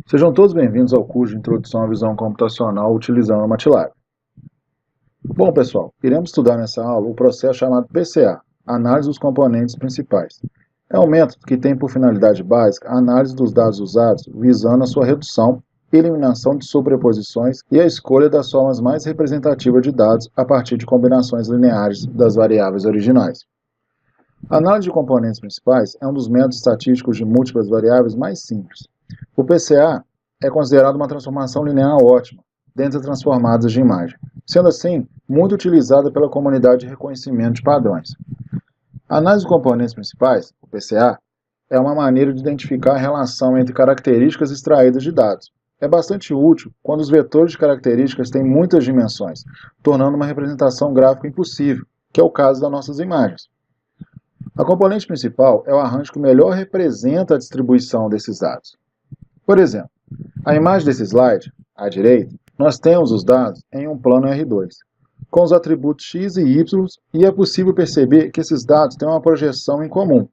Sejam todos bem-vindos ao curso de Introdução à Visão Computacional utilizando o MATLAB. Bom, pessoal, iremos estudar nessa aula o processo chamado PCA, Análise dos Componentes Principais. É um método que tem por finalidade básica a análise dos dados usados, visando a sua redução, eliminação de sobreposições e a escolha das formas mais representativas de dados a partir de combinações lineares das variáveis originais. A análise de componentes principais é um dos métodos estatísticos de múltiplas variáveis mais simples. O PCA é considerado uma transformação linear ótima, dentre as transformadas de imagem, sendo assim, muito utilizada pela comunidade de reconhecimento de padrões. A análise de componentes principais, o PCA, é uma maneira de identificar a relação entre características extraídas de dados. É bastante útil quando os vetores de características têm muitas dimensões, tornando uma representação gráfica impossível, que é o caso das nossas imagens. A componente principal é o arranjo que melhor representa a distribuição desses dados. Por exemplo, a imagem desse slide, à direita, nós temos os dados em um plano R2, com os atributos x e y, e é possível perceber que esses dados têm uma projeção em comum.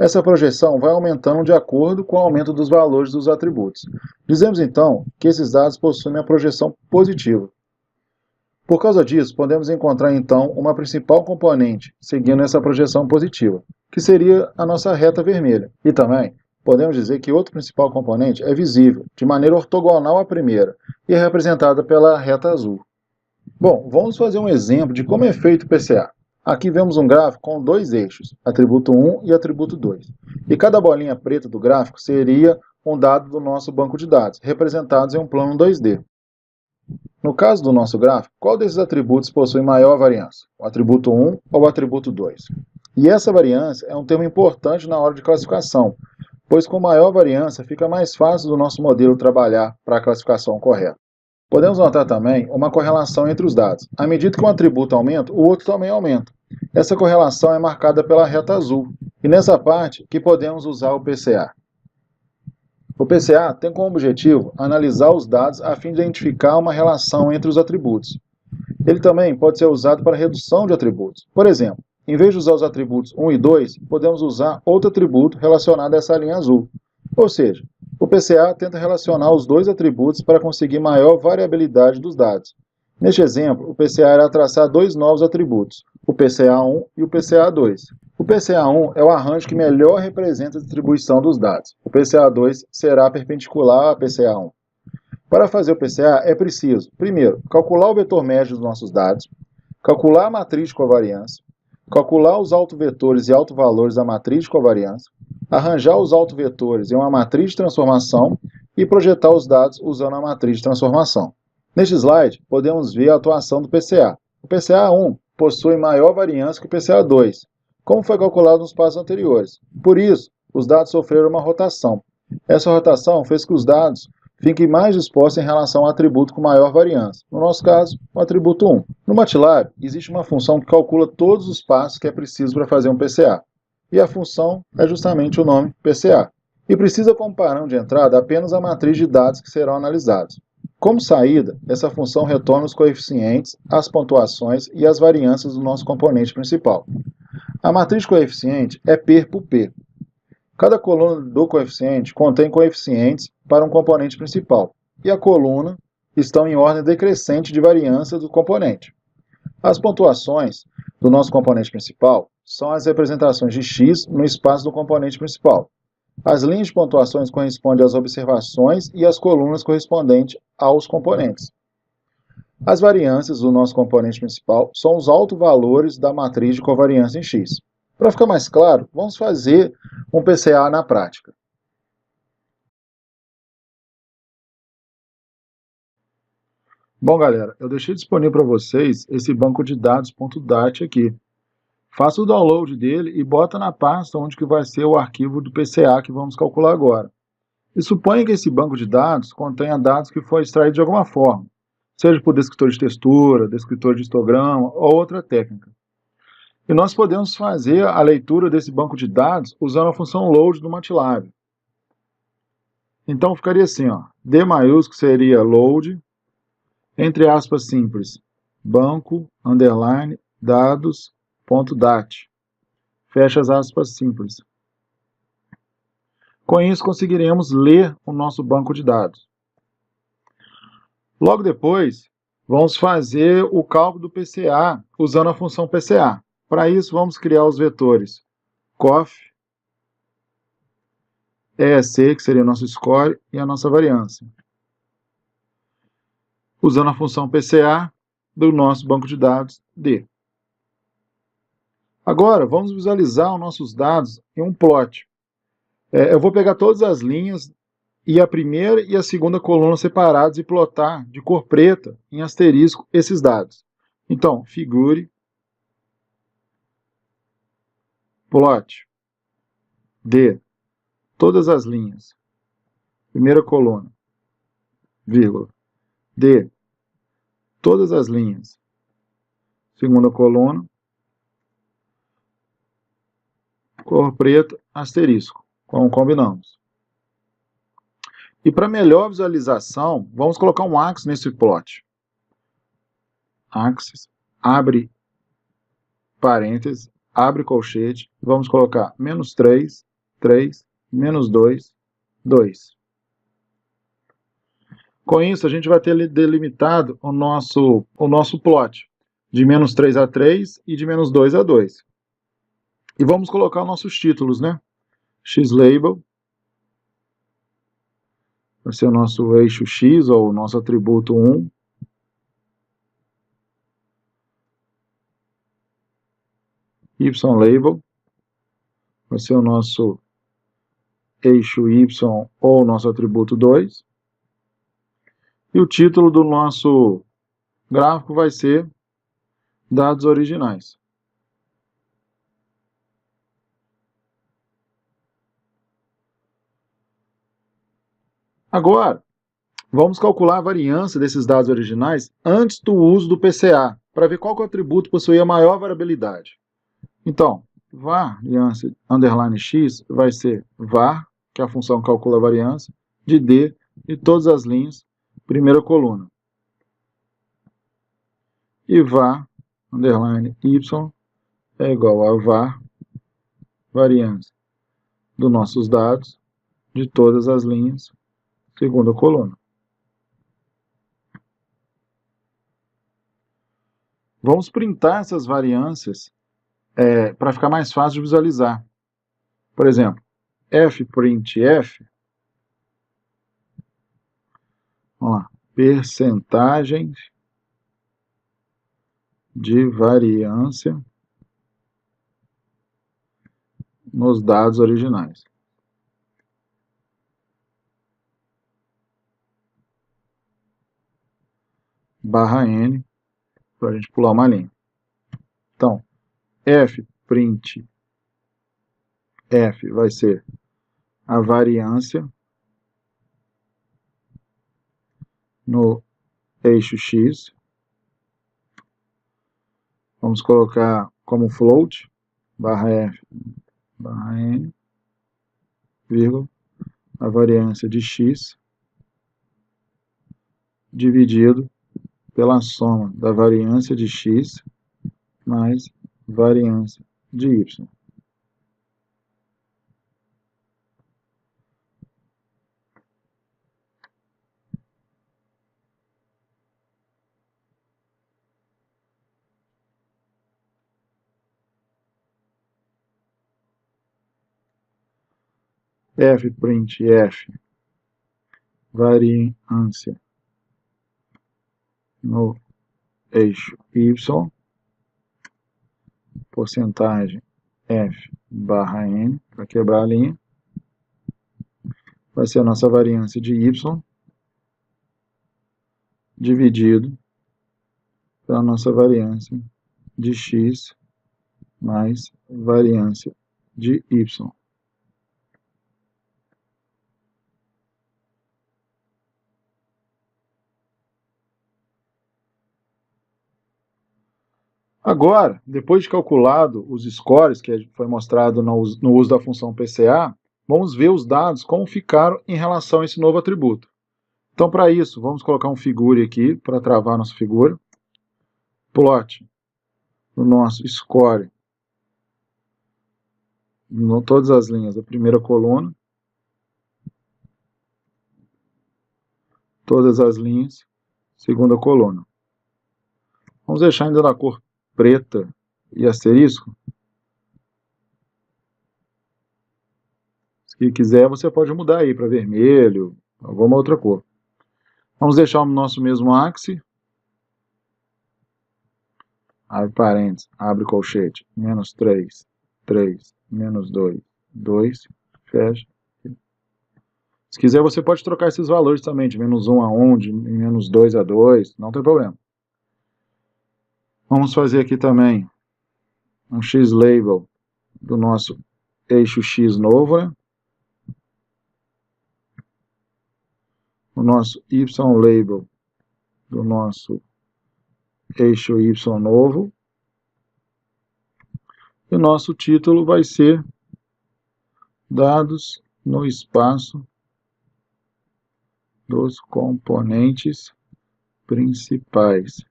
Essa projeção vai aumentando de acordo com o aumento dos valores dos atributos. Dizemos então que esses dados possuem uma projeção positiva. Por causa disso, podemos encontrar então uma principal componente seguindo essa projeção positiva, que seria a nossa reta vermelha, e também podemos dizer que outro principal componente é visível, de maneira ortogonal à primeira, e é representada pela reta azul. Bom, vamos fazer um exemplo de como é feito o PCA. Aqui vemos um gráfico com dois eixos, atributo 1 e atributo 2. E cada bolinha preta do gráfico seria um dado do nosso banco de dados, representados em um plano 2D. No caso do nosso gráfico, qual desses atributos possui maior variância? O atributo 1 ou o atributo 2? E essa variância é um termo importante na hora de classificação, pois com maior variância fica mais fácil do nosso modelo trabalhar para a classificação correta. Podemos notar também uma correlação entre os dados. À medida que um atributo aumenta, o outro também aumenta. Essa correlação é marcada pela reta azul, e nessa parte que podemos usar o PCA. O PCA tem como objetivo analisar os dados a fim de identificar uma relação entre os atributos. Ele também pode ser usado para redução de atributos. Por exemplo, em vez de usar os atributos 1 e 2, podemos usar outro atributo relacionado a essa linha azul. Ou seja, o PCA tenta relacionar os dois atributos para conseguir maior variabilidade dos dados. Neste exemplo, o PCA irá traçar dois novos atributos, o PCA1 e o PCA2. O PCA1 é o arranjo que melhor representa a distribuição dos dados. O PCA2 será perpendicular a PCA1. Para fazer o PCA é preciso, primeiro, calcular o vetor médio dos nossos dados, calcular a matriz de covariância, calcular os autovetores e autovalores da matriz de covariância, arranjar os autovetores em uma matriz de transformação e projetar os dados usando a matriz de transformação. Neste slide, podemos ver a atuação do PCA. O PCA1 possui maior variância que o PCA2, como foi calculado nos passos anteriores. Por isso, os dados sofreram uma rotação. Essa rotação fez que os dados fiquem mais dispostos em relação ao atributo com maior variância, no nosso caso, o atributo 1. No MATLAB, existe uma função que calcula todos os passos que é preciso para fazer um PCA, e a função é justamente o nome PCA. E precisa como parâmetro de entrada apenas a matriz de dados que serão analisados. Como saída, essa função retorna os coeficientes, as pontuações e as variâncias do nosso componente principal. A matriz de coeficiente é P por P. Cada coluna do coeficiente contém coeficientes para um componente principal, e a coluna estão em ordem decrescente de variância do componente. As pontuações do nosso componente principal são as representações de x no espaço do componente principal. As linhas de pontuações correspondem às observações e as colunas correspondentes aos componentes. As variâncias do nosso componente principal são os autovalores da matriz de covariância em x. Para ficar mais claro, vamos fazer um PCA na prática. Bom, galera, eu deixei disponível para vocês esse banco de dados .dat aqui. Faça o download dele e bota na pasta onde que vai ser o arquivo do PCA que vamos calcular agora. E suponha que esse banco de dados contenha dados que foi extraído de alguma forma, seja por descritor de textura, descritor de histograma ou outra técnica. E nós podemos fazer a leitura desse banco de dados usando a função load do MATLAB. Então ficaria assim, ó, D maiúsculo seria load, entre aspas simples, banco, underline, dados.dat. Fecha as aspas simples. Com isso, conseguiremos ler o nosso banco de dados. Logo depois, vamos fazer o cálculo do PCA usando a função PCA. Para isso, vamos criar os vetores COF, EEC, que seria o nosso score, e a nossa variância, usando a função PCA do nosso banco de dados D. Agora, vamos visualizar os nossos dados em um plot. Eu vou pegar todas as linhas e a primeira e a segunda coluna separadas e plotar de cor preta, em asterisco, esses dados. Então, figure, plot, D, todas as linhas, primeira coluna, vírgula, D, todas as linhas, segunda coluna, cor preta, asterisco, como combinamos. E para melhor visualização, vamos colocar um axis nesse plot. Axis, abre parênteses, abre colchete, vamos colocar -3, 3, -2, 2. Com isso, a gente vai ter delimitado o nosso plot de -3 a 3 e de -2 a 2. E vamos colocar os nossos títulos, né? Xlabel, vai ser o nosso eixo X, ou o nosso atributo 1. YLabel, vai ser o nosso eixo Y, ou o nosso atributo 2. E o título do nosso gráfico vai ser dados originais. Agora, vamos calcular a variância desses dados originais antes do uso do PCA, para ver qual que é o atributo que possui a maior variabilidade. Então, variância underline x vai ser var, que é a função que calcula a variância, de D, de todas as linhas, primeira coluna. E var underline y é igual a var, variância dos nossos dados, de todas as linhas, segunda coluna. Vamos printar essas variâncias para ficar mais fácil de visualizar. Por exemplo, fprintf, vamos lá, percentagem de variância nos dados originais. Barra N, para a gente pular uma linha. Então, fprintf vai ser a variância no eixo X. Vamos colocar como float, barra F, barra N, vírgula, a variância de X dividido pela soma da variância de X mais variância de Y. fprintf variância no eixo Y, porcentagem F barra N, para quebrar a linha, vai ser a nossa variância de Y dividido pela nossa variância de X mais variância de Y. Agora, depois de calculado os scores, que foi mostrado no uso da função PCA, vamos ver os dados como ficaram em relação a esse novo atributo. Então, para isso, vamos colocar um figure aqui, para travar a nossa figura. Plot do nosso score, em todas as linhas da primeira coluna, todas as linhas, segunda coluna. Vamos deixar ainda na cor preta e asterisco. Se quiser, você pode mudar aí para vermelho, alguma outra cor. Vamos deixar o nosso mesmo ápice. Abre parênteses, abre colchete, menos 3, 3, menos 2, 2, fecha. Se quiser, você pode trocar esses valores também, de menos 1 a 1, de menos 2 a 2, não tem problema. Vamos fazer aqui também um X-label do nosso eixo X novo, né? O nosso Y-label do nosso eixo Y novo. E o nosso título vai ser Dados no espaço dos componentes principais,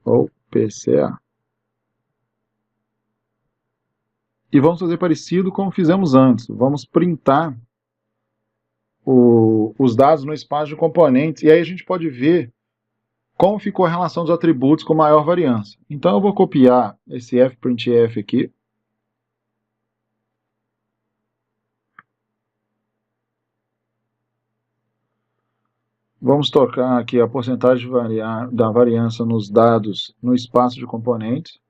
ou PCA. E vamos fazer parecido como fizemos antes. Vamos printar os dados no espaço de componentes, e aí a gente pode ver como ficou a relação dos atributos com maior variância. Então eu vou copiar esse fprintf aqui. Vamos tocar aqui a porcentagem da variância nos dados no espaço de componentes.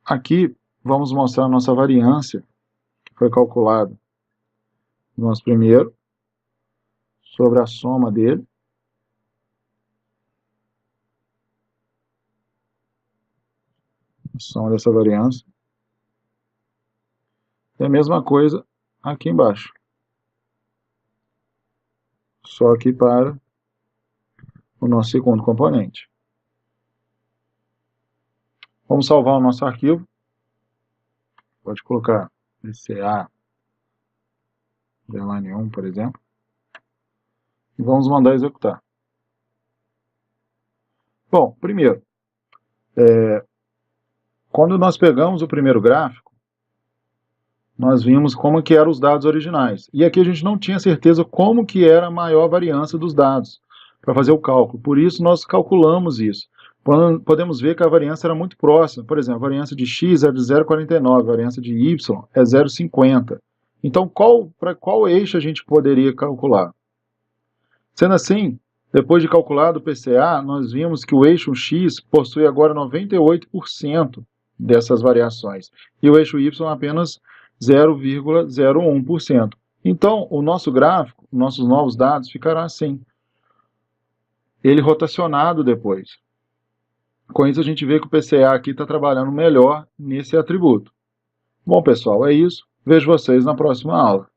Aqui vamos mostrar a nossa variância, que foi calculada no nosso primeiro, sobre a soma dele. A soma dessa variância. E a mesma coisa aqui embaixo. Só aqui para o nosso segundo componente. Vamos salvar o nosso arquivo. Pode colocar PCA underline 1, por exemplo. E vamos mandar executar. Bom, primeiro, quando nós pegamos o primeiro gráfico, nós vimos como que eram os dados originais. E aqui a gente não tinha certeza como que era a maior variância dos dados para fazer o cálculo. Por isso nós calculamos isso. Podemos ver que a variância era muito próxima. Por exemplo, a variância de x é de 0,49, a variância de y é 0,50. Então, para qual eixo a gente poderia calcular? Sendo assim, depois de calculado o PCA, nós vimos que o eixo x possui agora 98% dessas variações, e o eixo y apenas 0,01%. Então, o nosso gráfico, nossos novos dados, ficará assim. Ele rotacionado depois. Com isso, a gente vê que o PCA aqui está trabalhando melhor nesse atributo. Bom, pessoal, é isso. Vejo vocês na próxima aula.